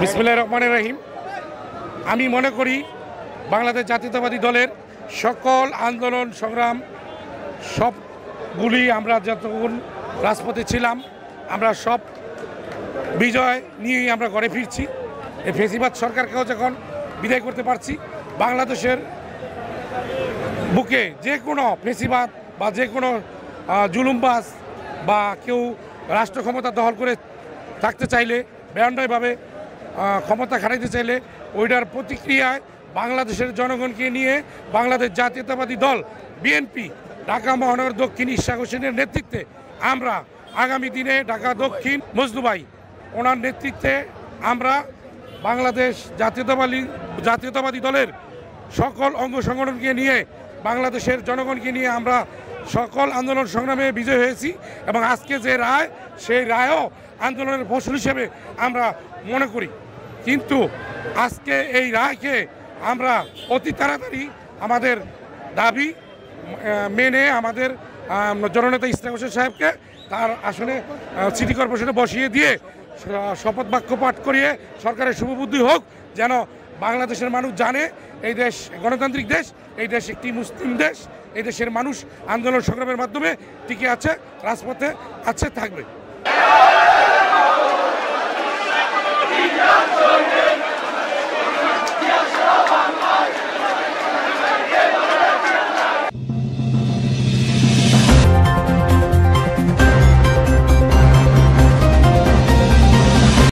বিসমিল্লাহির রহমানির রহিম। আমি মনে করি বাংলাদেশ জাতীয়তাবাদী দলের সকল আন্দোলন সংগ্রাম সবগুলি আমরা যতক্ষণ রাজপথে ছিলাম আমরা সব বিজয় নিয়েই আমরা ঘরে ফিরছি। এই ফেসিবাদ সরকারকেও যখন বিদায় করতে পারছি, বাংলাদেশের বুকে যে কোনো ফেসিবাদ বা যে কোনো জুলুমবাজ বা কেউ রাষ্ট্র ক্ষমতা দখল করে থাকতে চাইলে, বেআইনিভাবে ক্ষমতা খাটাইতে চাইলে, ওইটার প্রতিক্রিয়ায় বাংলাদেশের জনগণকে নিয়ে বাংলাদেশ জাতীয়তাবাদী দল বিএনপি ঢাকা মহানগর দক্ষিণ ইশাক হোসেনের নেতৃত্বে আমরা আগামী দিনে ঢাকা দক্ষিণ মজদুবাই ওনার নেতৃত্বে আমরা বাংলাদেশ জাতীয়তাবাদী দলের সকল অঙ্গ সংগঠনকে নিয়ে বাংলাদেশের জনগণকে নিয়ে আমরা সকল আন্দোলন সংগ্রামে বিজয় হয়েছি এবং আজকে যে রায়, সেই রায়ও আন্দোলনের ফসল হিসেবে আমরা মনে করি। কিন্তু আজকে এই রায়কে আমরা অতি তাড়াতাড়ি আমাদের দাবি মেনে আমাদের জননেতা ইশরাক হোসেন সাহেবকে তার আসনে সিটি কর্পোরেশনে বসিয়ে দিয়ে শপথ বাক্য পাঠ করিয়ে সরকারের শুভবুদ্ধি হোক, যেন বাংলাদেশের মানুষ জানে এই দেশ গণতান্ত্রিক দেশ, এই দেশ একটি মুসলিম দেশ, এই দেশের মানুষ আন্দোলন সংগ্রামের মাধ্যমে টিকে আছে, রাজপথে আছে, থাকবে।